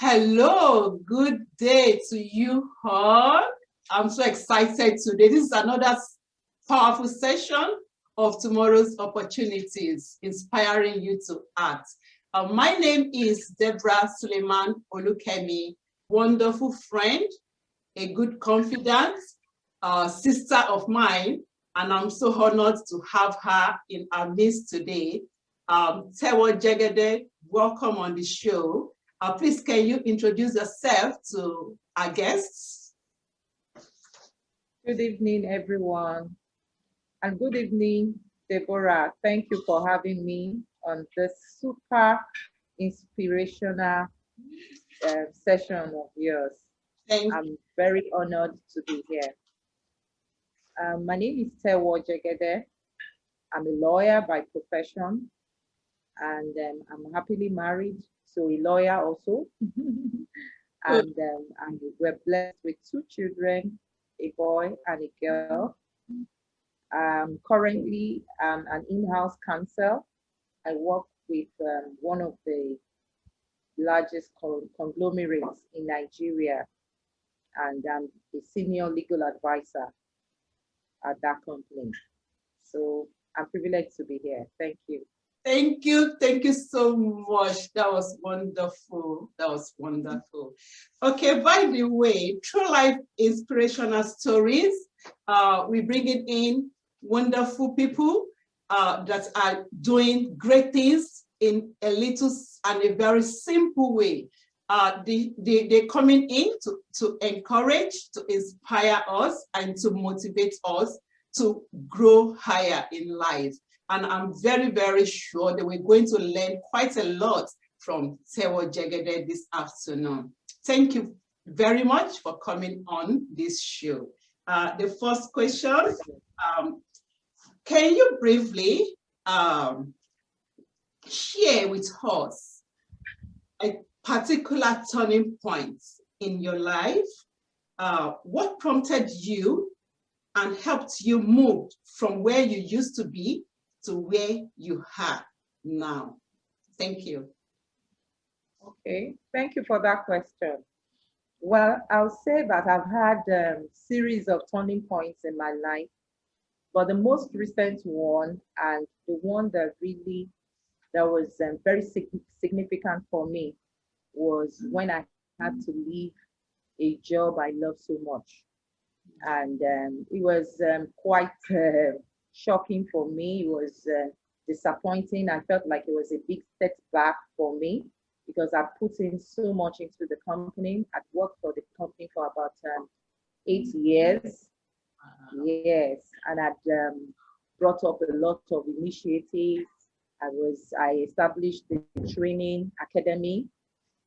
Hello, good day to you all. I'm so excited today. This is another powerful session of Tomorrow's Opportunities, inspiring you to act. My name is Deborah Suleiman Olukemi, wonderful friend, a good confidant, sister of mine, and I'm so honored to have her in our midst today. Tewo Jegede, welcome on the show. Please, can you introduce yourself to our guests? Good evening, everyone. And good evening, Deborah. Thank you for having me on this super inspirational session of yours. I'm very honored to be here. My name is Tewo Jegede. I'm a lawyer by profession, and I'm happily married to a lawyer also. And we're blessed with 2 children, a boy and a girl. Currently, I'm an in-house counsel. I work with one of the largest conglomerates in Nigeria, and I'm a senior legal advisor at that company. So I'm privileged to be here. Thank you. Thank you. Thank you so much. That was wonderful. That was wonderful. Okay, by the way, True Life Inspirational Stories, we bringing in wonderful people that are doing great things in a little and a very simple way. They're coming in to encourage, to inspire us, and to motivate us to grow higher in life. And I'm very, very sure that we're going to learn quite a lot from Tewo Jegede this afternoon. Thank you very much for coming on this show. The first question, can you briefly share with us a particular turning point in your life? What prompted you and helped you move from where you used to be to where you are now? Thank you. Okay, thank you for that question. Well, I'll say that I've had a series of turning points in my life, but the most recent one, and the one that was very significant for me, was when I had to leave a job I love so much. And it was quite shocking for me. It was disappointing. I felt like it was a big setback for me because I put in so much into the company. I'd worked for the company for about 8 years. Yes, and I'd brought up a lot of initiatives. I established the training academy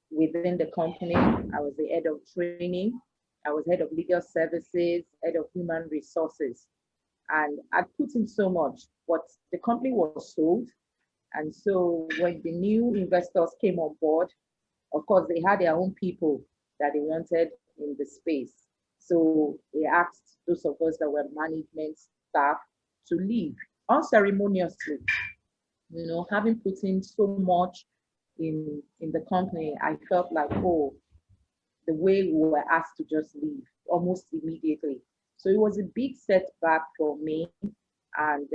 within the company. I was the head of training. I was head of legal services, head of human resources. And I put in so much, but the company was sold. And so when the new investors came on board, of course, they had their own people that they wanted in the space. So they asked those of us that were management staff to leave unceremoniously. You know, having put in so much in the company, I felt like, oh, the way we were asked to just leave almost immediately. So it was a big setback for me. And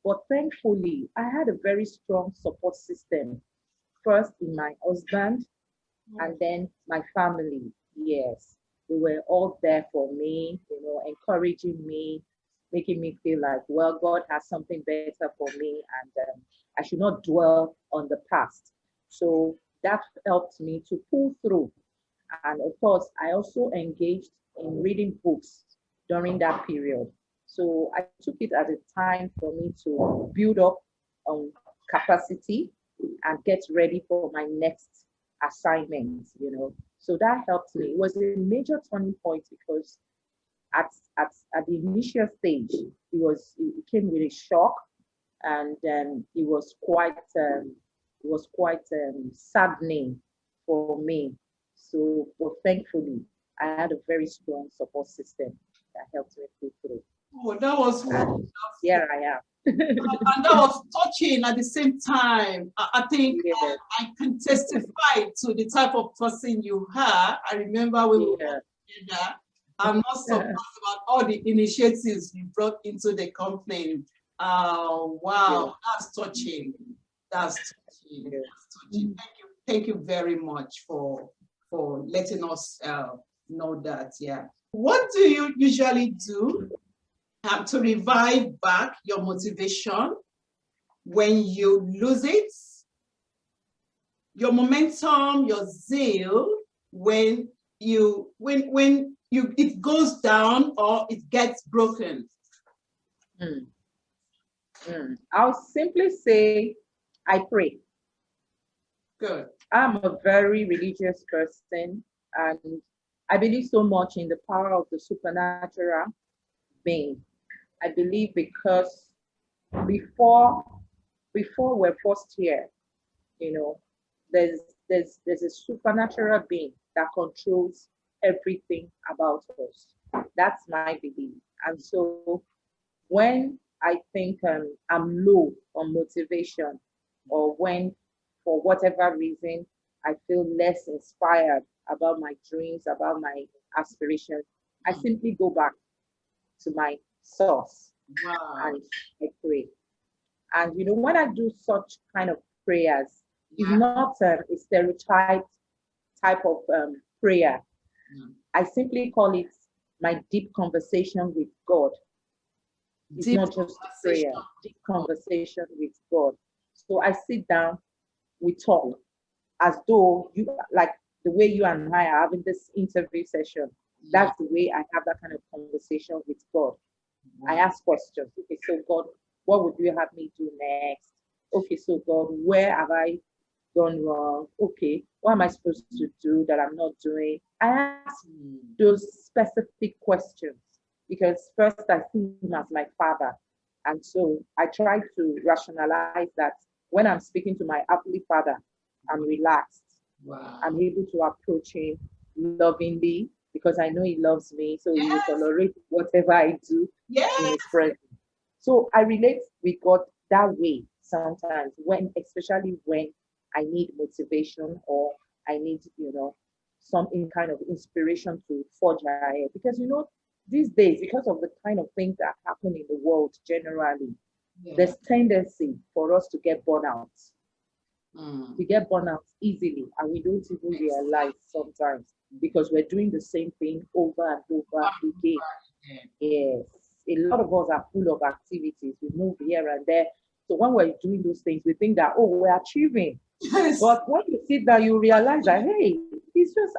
but thankfully, I had a very strong support system. First in my husband, and then my family. Yes, they were all there for me, you know, encouraging me, making me feel like, well, God has something better for me, and I should not dwell on the past. So that helped me to pull through. And of course, I also engaged in reading books during that period. So I took it as a time for me to build up capacity and get ready for my next assignment, you know. So that helped me. It was a major turning point because at the initial stage, it came with a shock, and it was quite saddening for me. So, but thankfully, I had a very strong support system that helped me pull through. Oh, that was wonderful. Here I am. And that was touching at the same time. I think Yes. I can testify to the type of person you are. I remember we were Yeah. together. I'm not surprised about all the initiatives you brought into the company. Yeah. Wow, that's touching. That's touching. Yeah. That's touching. Thank you very much for letting us know that. Yeah. What do you usually do to revive back your motivation when you lose it, your momentum, your zeal, when it goes down or it gets broken? Mm. I'll simply say, I pray. Good. I'm a very religious person, and I believe so much in the power of the supernatural being. I believe because before before we're first here, you know, there's there's a supernatural being that controls everything about us. That's my belief. And so when I think I'm low on motivation, or when for whatever reason I feel less inspired about my dreams, about my aspirations, I simply go back to my source Wow. and I pray. And when I do such kind of prayers, it's Yeah. not a stereotyped type of prayer. Mm. I simply call it my deep conversation with God. It's Deep not just conversation. prayer, deep conversation with God. So I sit down, we talk as though like the way you and I are having this interview session. Yeah. That's the way I have that kind of conversation with God. I Wow. ask questions. Okay, so God, what would you have me do next? Okay, so God, where have I gone wrong? Okay, what am I supposed to do that I'm not doing? I ask those specific questions because first I see him as my father. And so I try to rationalize that when I'm speaking to my earthly father, I'm relaxed. Wow. I'm able to approach him lovingly because I know he loves me. So he will Yes. tolerate whatever I do in Yes. his presence. So I relate with God that way sometimes, especially when I need motivation or I need, some kind of inspiration to forge ahead. Because these days, because of the kind of things that happen in the world generally, Yeah. there's tendency for us to get burnout. Mm. We get burnout easily and we don't even realize sometimes because we're doing the same thing over and over again. Yes, a lot of us are full of activities. We move here and there. So when we're doing those things, we think that, oh, we're achieving. Yes. But when you sit down, you realize that, hey, it's just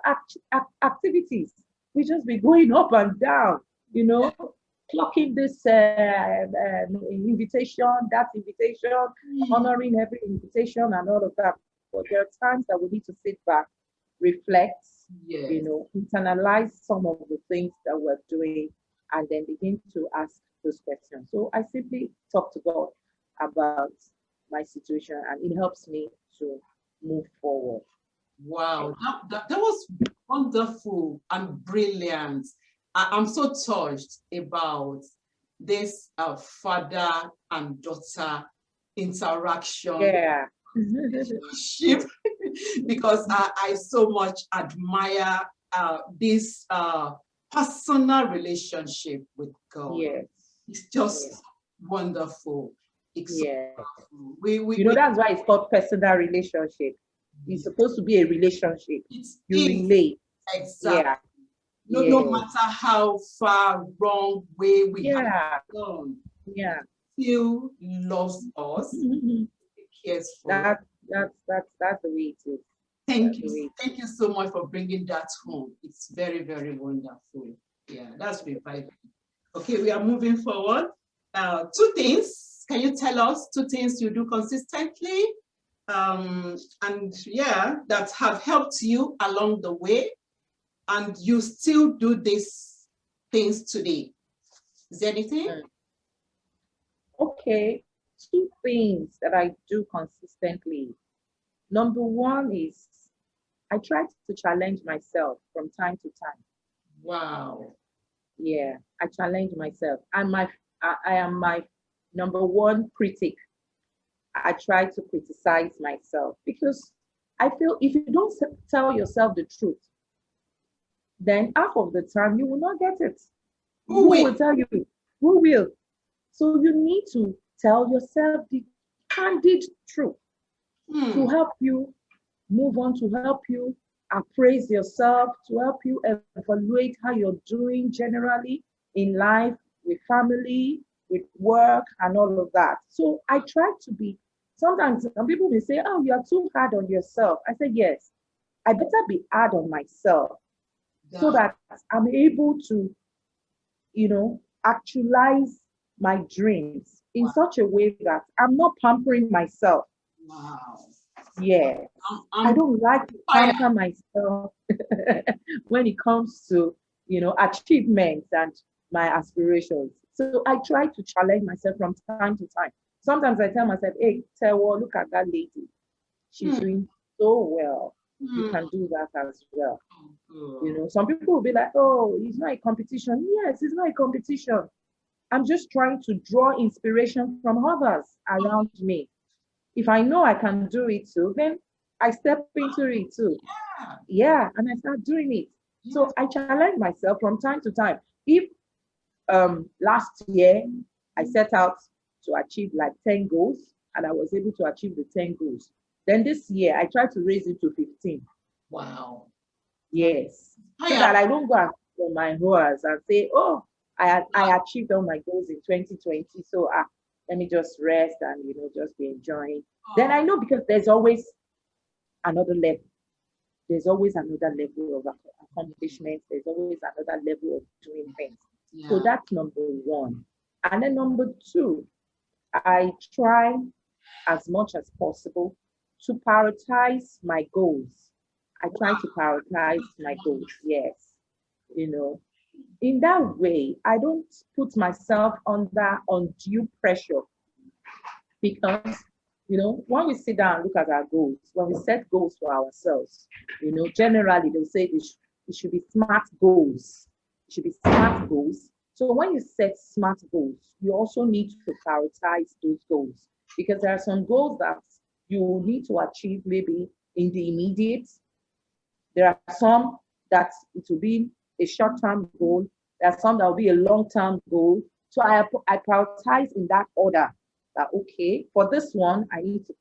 activities. We just be going up and down, clocking this invitation, that invitation, honoring every invitation and all of that. But there are times that we need to sit back, reflect, Yes. internalize some of the things that we're doing, and then begin to ask those questions. So I simply talk to God about my situation, and it helps me to move forward. Wow, that was wonderful and brilliant. I'm so touched about this father and daughter interaction Yeah. relationship because I so much admire this personal relationship with God. Yes. It's just Yes. wonderful. It's so Yes. wonderful. We That's why it's called personal relationship. It's supposed to be a relationship. it's You relate. exactly. Yeah. No Yes. matter how far wrong way we have Yeah. gone, Yeah. still loves us, cares for us. That's the way it is. That's the way it Thank you so much for bringing that home. It's very, very wonderful. Yeah, that's reviving. Okay, we are moving forward. Two things. Can you tell us two things you do consistently? And yeah, that have helped you along the way, and you still do these things today. Is there anything? is. Okay. Two things that I do consistently. Number one is I try to challenge myself from time to time. Wow. Yeah, I challenge myself. I am my number one critic. I try to criticize myself because I feel if you don't tell yourself the truth, then half of the time you will not get it. Who Who will? will tell you? Who will? So you need to tell yourself the candid truth to help you move on, to help you appraise yourself, to help you evaluate how you're doing generally in life, with family, with work, and all of that. So I try to be, sometimes some people may say, oh, you're too hard on yourself. I say, yes, I better be hard on myself so Yeah. that I'm able to, actualize my dreams in Wow. such a way that I'm not pampering myself. Wow. Yeah. I I'm don't like to fire. pamper myself when it comes to, achievements and my aspirations. So I try to challenge myself from time to time. Sometimes I tell myself, hey, Tewo, look at that lady. She's Hmm. doing so well. You Hmm. can do that as well. Oh, Some people will be like, oh, it's not a competition. Yes, it's not a competition. I'm just trying to draw inspiration from others around me. If I know I can do it too, then I step into it too. yeah. Yeah, and I start doing it. Yes. So I challenge myself from time to time. If last year I set out to achieve like 10 goals and I was able to achieve the 10 goals, then this year I try to raise it to 15. Wow. Yes. So Fire. that I don't go and on my horse and say, oh, I achieved all my goals in 2020. So let me just rest and just be enjoying. Then Oh, I know because there's always another level. There's always another level of accomplishment. There's always another level of doing things. So yeah. that's number one. And then number two, I try as much as possible to prioritize my goals. I try to prioritize my goals, yes. You know, in that way, I don't put myself under undue pressure because, when we sit down and look at our goals, when we set goals for ourselves, generally they'll say it should be smart goals. It should be smart goals. So when you set smart goals, you also need to prioritize those goals because there are some goals that you need to achieve maybe in the immediate. There are some that it will be a short-term goal. There are some that will be a long-term goal. So I prioritize in that order that, okay, for this one, I need to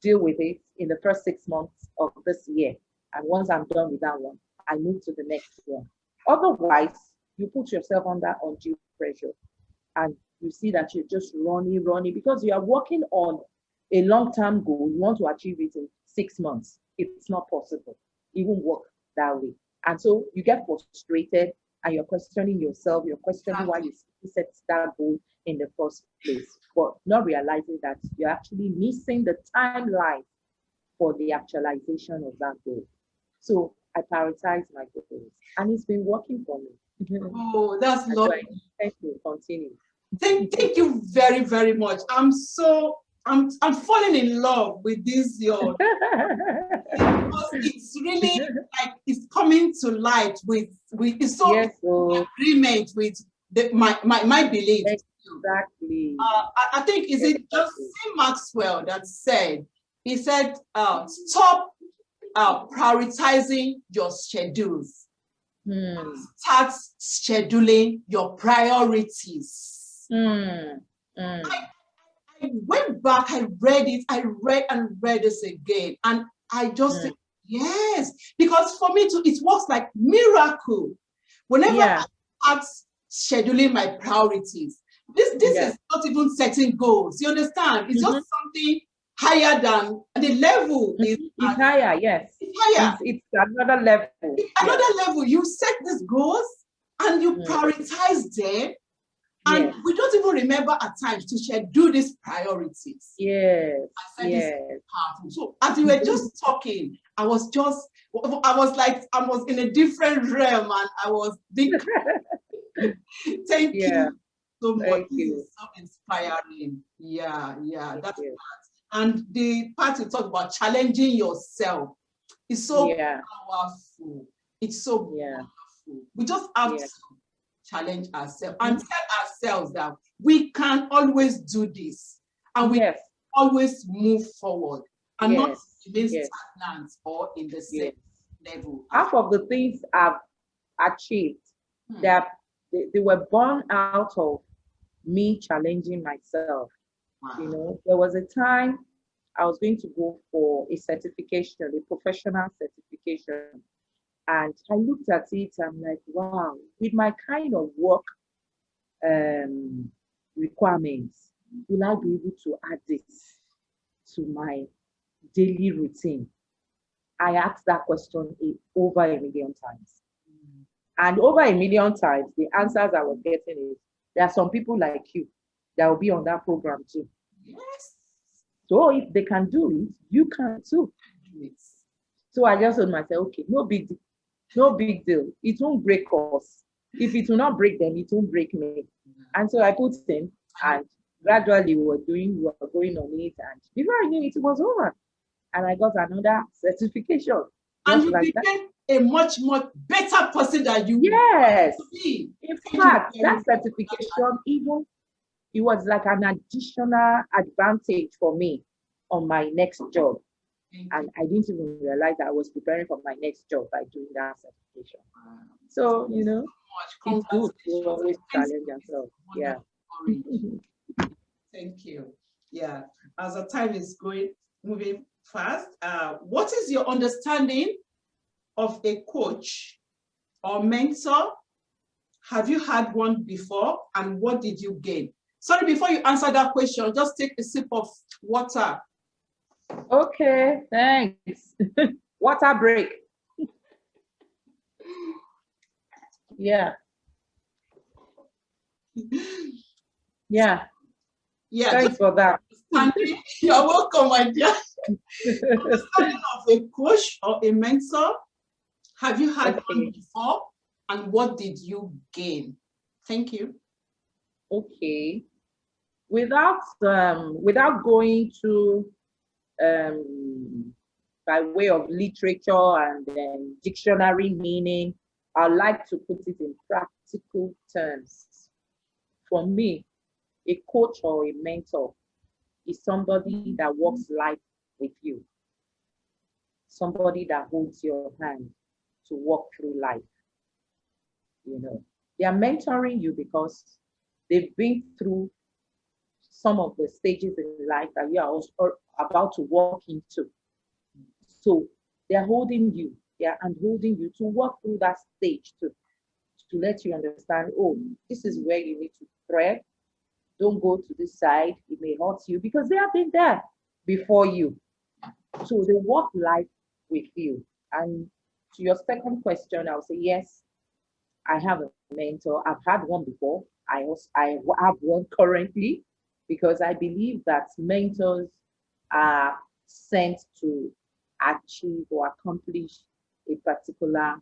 deal with it in the first 6 months of this year. And once I'm done with that one, I move to the next one. Otherwise, you put yourself under undue pressure and you see that you're just running because you are working on a long-term goal. You want to achieve it in 6 months. It's not possible. It won't work that way. And so you get frustrated and you're questioning yourself, you're questioning why Exactly. you set that goal in the first place, but not realizing that you're actually missing the timeline for the actualization of that goal. So I prioritize my goals and it's been working for me. Oh, that's And so I lovely. intend to continue. Thank you very, very much. I'm falling in love with this your because it's really like it's coming to light with it's so Yes, so in agreement with my belief. exactly. I think is it just Exactly. C. Maxwell that said he said stop prioritizing your schedules. Hmm. Start scheduling your priorities. Hmm. Hmm. I went back, I read it, I read and read this again, and I just Hmm. said, yes, because for me too, it works like miracle. Whenever I Yeah. start scheduling my priorities, this Yeah. is not even setting goals. You understand? It's just Mm-hmm. something higher than the level is Mm-hmm. It's higher, yes. higher. It's another level. Yes. Another level, you set these goals and you Mm. prioritize them. And Yes. we don't even remember at times to schedule these priorities. Yes. I said this is Yes. powerful. So as you were just talking, I was like, I was in a different realm and I was being, thank Yeah. you so much. Thank This you. is so inspiring. Yeah, yeah. Thank That's you. and the part you talk about challenging yourself is so Yeah. powerful. It's so Yeah. wonderful. We just have Yeah. to challenge ourselves and tell ourselves that we can always do this and we can always move forward and not remain stagnant or in the same level. Half of the things I've achieved, they were born out of me challenging myself. You know, there was a time I was going to go for a certification, a professional certification. And I looked at it, I'm like, wow, with my kind of work requirements, will I be able to add this to my daily routine? I asked that question over a million times. And over a million times, the answers I was getting is, there are some people like you that will be on that program too. Yes. So if they can do it, you can too. So I just told myself, okay, no big deal. No big deal. It won't break us. If it will not break them, it won't break me. And so I put in, and gradually we were going on it. And before I knew it, it was over. And I got another certification. And you became a much better person than you yes. to be. In fact, that certification, even it was like an additional advantage for me on my next job. And I didn't even realize that I was preparing for my next job by doing that certification. So, you know, it's good to always challenge yourself. Yeah. Thank you. Yeah. As the time is moving fast, what is your understanding of a coach or mentor? Have you had one before, and what did you gain? Sorry, before you answer that question, just take a sip of water. Okay, thanks. Water break. Yeah. Yeah. Yeah. Thanks for that. You're welcome, my dear. Understanding of a coach or a mentor. Have you had one before, and what did you gain? Thank you. Okay. Without going to by way of literature and dictionary meaning, I like to put it in practical terms. For me, a coach or a mentor is somebody that walks life with you, somebody that holds your hand to walk through life. You know, they are mentoring you because they've been through some of the stages in life that you are also about to walk into. So they're holding you, and holding you to walk through that stage to let you understand, oh, this is where you need to tread. Don't go to this side, it may hurt you, because they have been there before you. So they walk life with you. And to your second question, I'll say yes, I have a mentor. I've had one before. I have one currently, because I believe that mentors are sent to achieve or accomplish a particular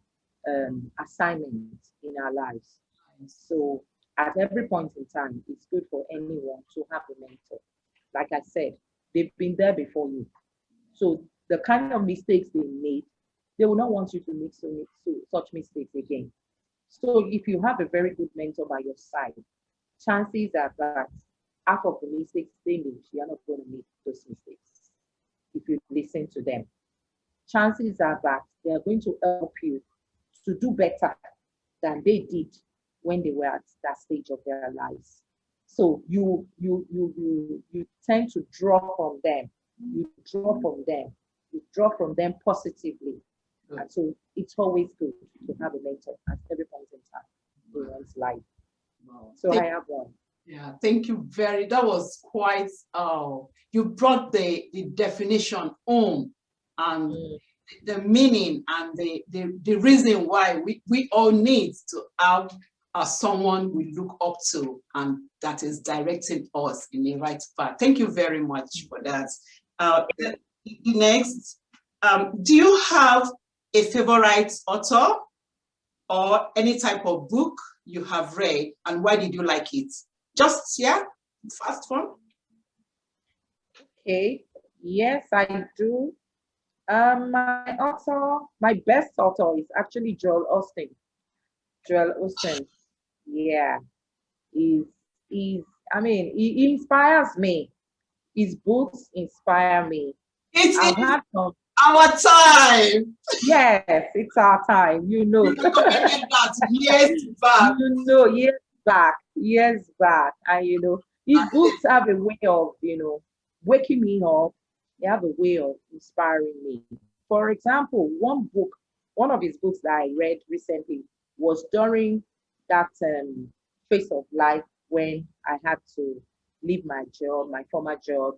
assignment in our lives. So at every point in time, it's good for anyone to have a mentor. Like I said, they've been there before you. So the kind of mistakes they made, they will not want you to make such mistakes again. So if you have a very good mentor by your side, chances are that half of the mistakes they made, you're not going to make those mistakes if you listen to them. Chances are that they are going to help you to do better than they did when they were at that stage of their lives. So you tend to draw from them. You draw from them. You draw from them positively. And so it's always good to have a mentor at every point in time in one's life. Wow. So I have one. Yeah, thank you that was quite, you brought the definition home, and the meaning and the reason why we all need to have someone we look up to, and that is directing us in the right path. Thank you very much for that. Next, do you have a favorite author or any type of book you have read, and why did you like it? Just, fast one. Okay, yes, I do. My best author is actually Joel Austin. Joel Austin. Yeah, is is I mean, he inspires me. His books inspire me. I've It is had some. our time. Yes, it's our time. You You know, recommended that years back. you know, years back, and his books have a way of waking me up. They have a way of inspiring me. For example, one of his books that I read recently was during that phase of life when I had to leave my job, my former job,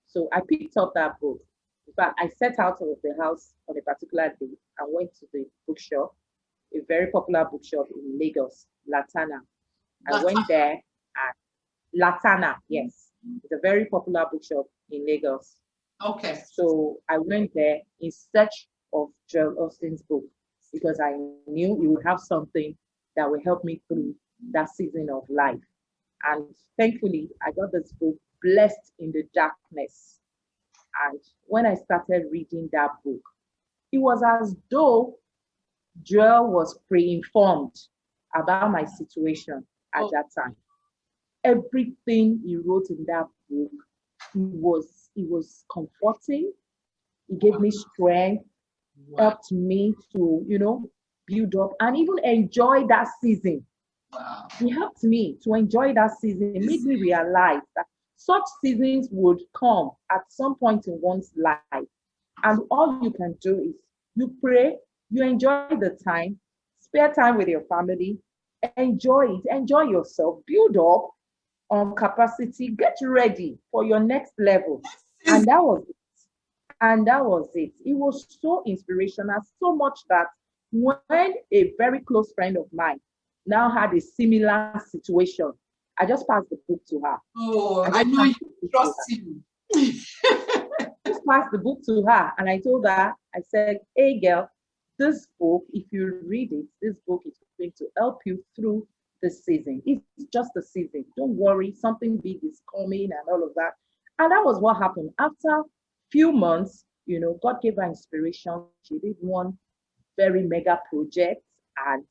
So I picked up that book. In fact, I set out of the house on a particular day and went to the bookshop, a very popular bookshop in Lagos, Latana. I That went there at Latana, yes. It's a very popular bookshop in Lagos. okay. So I went there in search of Joel Austin's book because I knew he would have something that would help me through that season of life. And thankfully, I got this book, Blessed in the Darkness. And when I started reading that book, it was as though Joel was pre-informed about my situation at Oh, that time. Everything he wrote in that book, it was comforting. It gave me strength, wow. helped me to, build up and even enjoy that season. Wow. It helped me to enjoy that season. It made This me realize that such seasons would come at some point in one's life. And all you can do is you pray, you enjoy the time, spare time with your family, enjoy it, enjoy yourself, build up on capacity, get ready for your next level. is And that was it. And that was it. It was so inspirational, so much that when a very close friend of mine now had a similar situation, I just passed the book to her. oh, I I just know passed you the book to trust her. him. Just passed the book to her. And I told her, I said, hey girl, this book, if you read it, this book is going to help you through the season. It's just a season. Don't worry, something big is coming and all of that. And that was what happened. After few months, God gave her inspiration. She did one very mega project and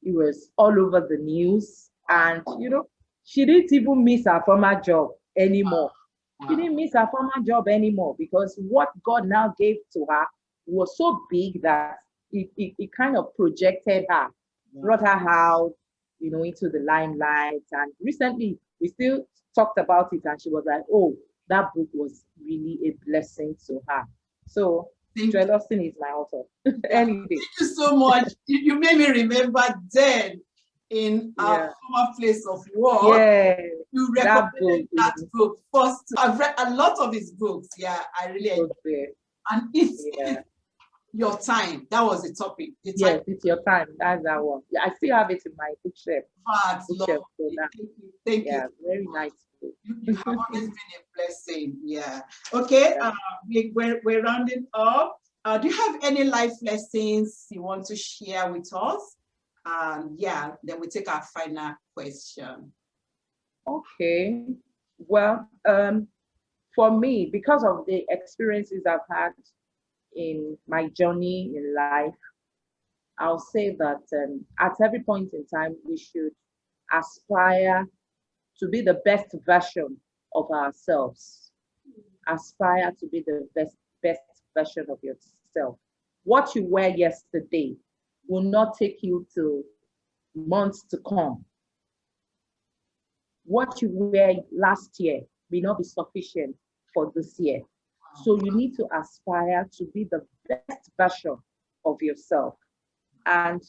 it was all over the news. And she didn't even miss her former job anymore. She Wow. didn't miss her former job anymore because what God now gave to her was so big that it kind of projected her, Wow. brought her out, into the limelight. And recently we still talked about it and she was like, oh, that book was really a blessing to her. So Thank you. Joel Austin is my author. Yeah. Any day. Thank you so much. You made me remember then in our Yeah. former place of work. Yeah. You That book recommended that book first. I've read a lot of his books. Yeah, I really enjoyed was there. it. And it's Yeah. your time. That was the topic. The time Yes, it's your time. That's that one. Yeah, I still have it in my bookshelf. part, Bookshelf. So lovely. that, Thank you. Thank you. yeah, very nice book. You have always been a blessing. Yeah. Okay. Yeah. We're rounding up. Do you have any life lessons you want to share with us? Yeah, then we take our final question. Okay. Well, for me, because of the experiences I've had in my journey in life, I'll say that at every point in time, we should aspire to be the best version of ourselves. Aspire to be the best version of yourself. What you were yesterday will not take you to months to come. What you were last year may not be sufficient for this year. So you need to aspire to be the best version of yourself. And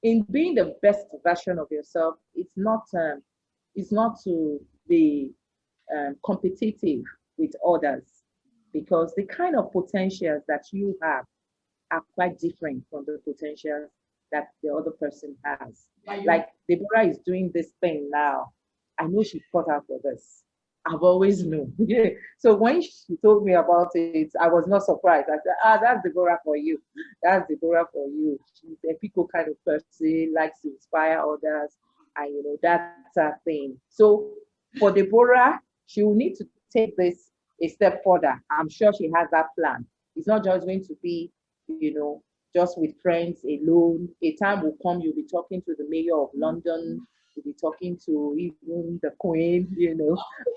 in being the best version of yourself, it's not to be competitive with others because the kind of potentials that you have are quite different from the potentials that the other person has. Yeah, Like Deborah is doing this thing now. I know she's cut out for this. I've always known. Yeah. So when she told me about it, I was not surprised. I said, that's Deborah for you. That's Deborah for you. She's a people kind of person, likes to inspire others. And that's her thing. So for Deborah, she will need to take this a step further. I'm sure she has that plan. It's not just going to be, just with friends alone. A time will come, you'll be talking to the mayor of London, you'll be talking to even the Queen,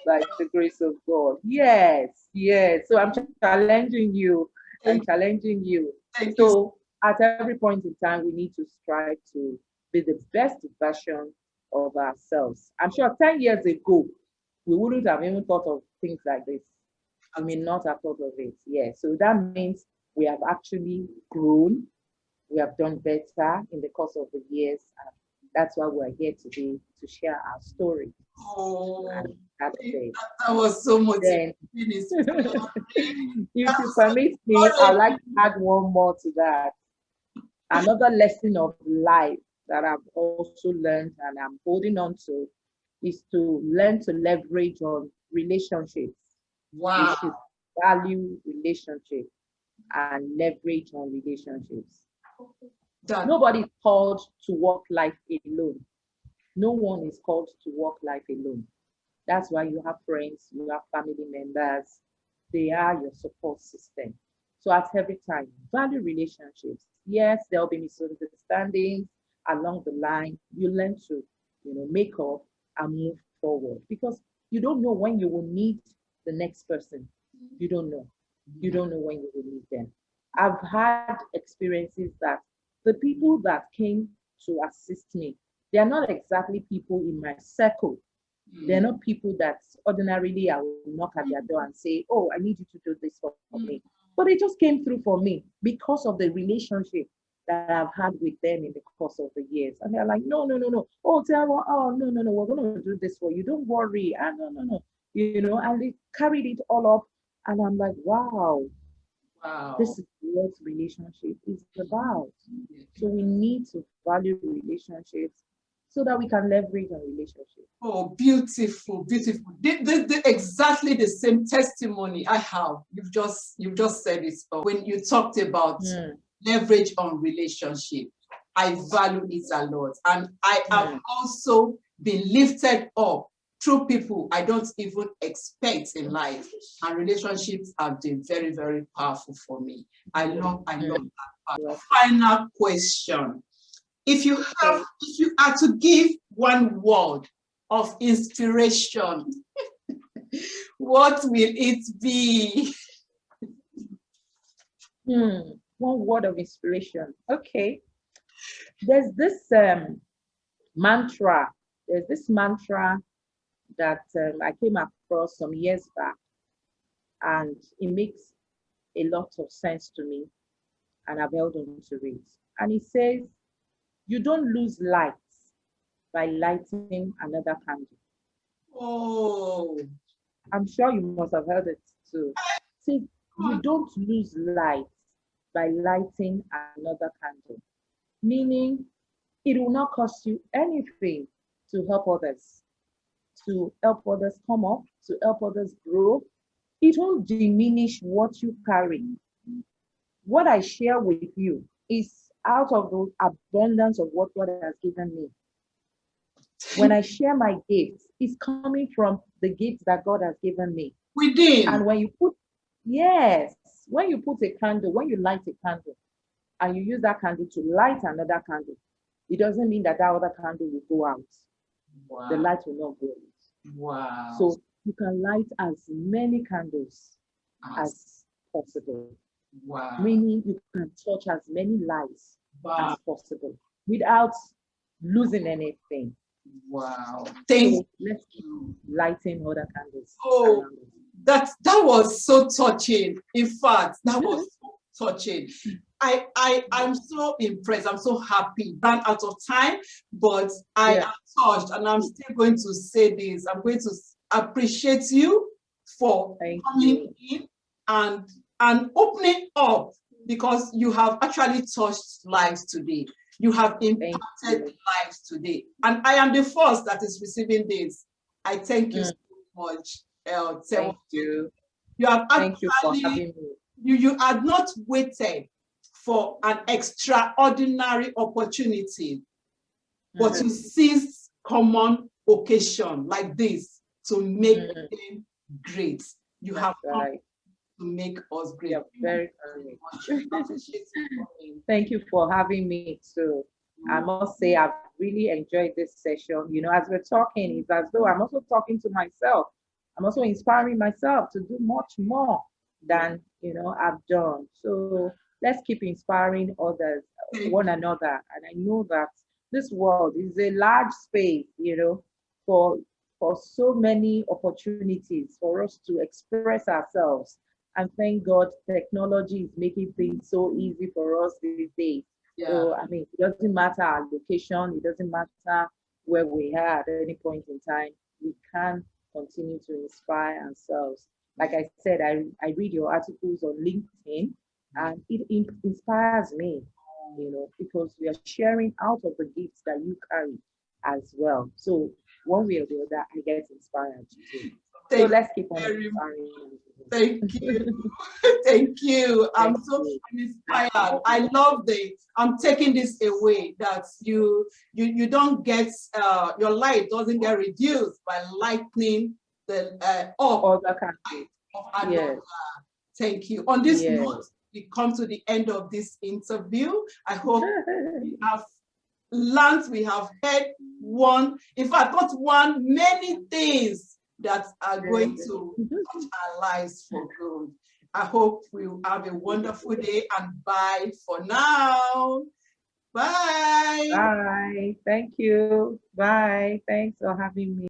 by the grace of God. Yes, yes. So I'm challenging you. I'm Thank, challenging you. thank you. So at every point in time, we need to strive to be the best version of ourselves. I'm sure 10 years ago, we wouldn't have even thought of things like this. We may not have thought of it. Yeah. So that means we have actually grown. We have done better in the course of the years. And that's why we're here today to share our stories. Oh, And that's it. that was so Then, motivating. if you That's permit me, I'd like to add one more to that. Another lesson of life that I've also learned and I'm holding on to is to learn to leverage on relationships. We wow. should value relationships and leverage on relationships. That Nobody is called to walk life alone. No one is called to walk life alone. That's why you have friends, you have family members. They are your support system. So at every time, value relationships. Yes, there'll be misunderstandings along the line. You learn to, make up and move forward because you don't know when you will need the next person. You don't know. You don't know when you will need them. I've had experiences that the people that came to assist me, they are not exactly people in my circle. They're not people that ordinarily I will knock at their door and say, oh, I need you to do this for me. But they just came through for me because of the relationship that I've had with them in the course of the years. And they're like, no, no, no, no. Oh, Tara, oh, no, no, no, we're going to do this for you. Don't worry. Ah, no, no, no. And they carried it all up. And I'm like, wow, wow. this is what relationship is about. So we need to value relationships so that we can leverage on relationships. Oh, beautiful, beautiful. Exactly the same testimony I have. You've just said it. When you talked about leverage on relationship, I value it a lot. And I have also been lifted up through people I don't even expect in life. And relationships have been very, very powerful for me. I love that part. Final question. If you are to give one word of inspiration, what will it be? One word of inspiration. Okay. There's this mantra. There's this mantra that I came across some years back, and it makes a lot of sense to me, and I've held on to it. And it says, you don't lose lights by lighting another candle. Oh, I'm sure you must have heard it too. See, you don't lose light by lighting another candle, meaning it will not cost you anything to help others, come up, to help others grow. It won't diminish what you carry. What I share with you is out of the abundance of what God has given me. When I share my gifts, it's coming from the gifts that God has given me. within. And when you put a candle, when you light a candle, and you use that candle to light another candle, it doesn't mean that other candle will go out. Wow. The light will not go out. Wow. So you can light as many candles as possible. Wow. Meaning you can touch as many lives as possible without losing anything. Wow. Let's keep lighting other candles. Oh, that was so touching. In fact, that was so touching. I'm so impressed. I'm so happy. Ran out of time, but I am touched, and I'm still going to say this. I'm going to appreciate you for coming in and opening up, because you have actually touched lives today. You have impacted lives today. And I am the first that is receiving this. I thank you so much. Thank you. You have Thank you for having me. You had not waited for an extraordinary opportunity, but you seized common occasion like this to make them great. You have come to make us great. You're very Very much. correct. Appreciate you coming. Thank you for having me too. I must say I've really enjoyed this session. You know, as we're talking, it's as though I'm also talking to myself. I'm also inspiring myself to do much more than I've done. So let's keep inspiring others, Thank one another. And I know that this world is a large space, for so many opportunities for us to express ourselves. And thank God technology is making things so easy for us these days. Yeah. So, I mean, it doesn't matter our location, it doesn't matter where we are at any point in time, we can continue to inspire ourselves. Like I said, I read your articles on LinkedIn and it inspires me, because we are sharing out of the gifts that you carry as well. So, one way or the other, I get inspired too. So, Thank let's keep you on very much. inspiring. Thank you. Thank you. I'm Thank so you. inspired. I love I'm taking this away that you don't get your light doesn't get reduced by lightening the up Other countries. of Yes. another. Thank you. On this note, Yes. we come to the end of this interview. I hope we have learned, we have heard one, in fact, not one, many things that are going to touch our lives for good. I hope we will have a wonderful day and bye for now. Bye. Bye. Thank you. Bye. Thanks for having me.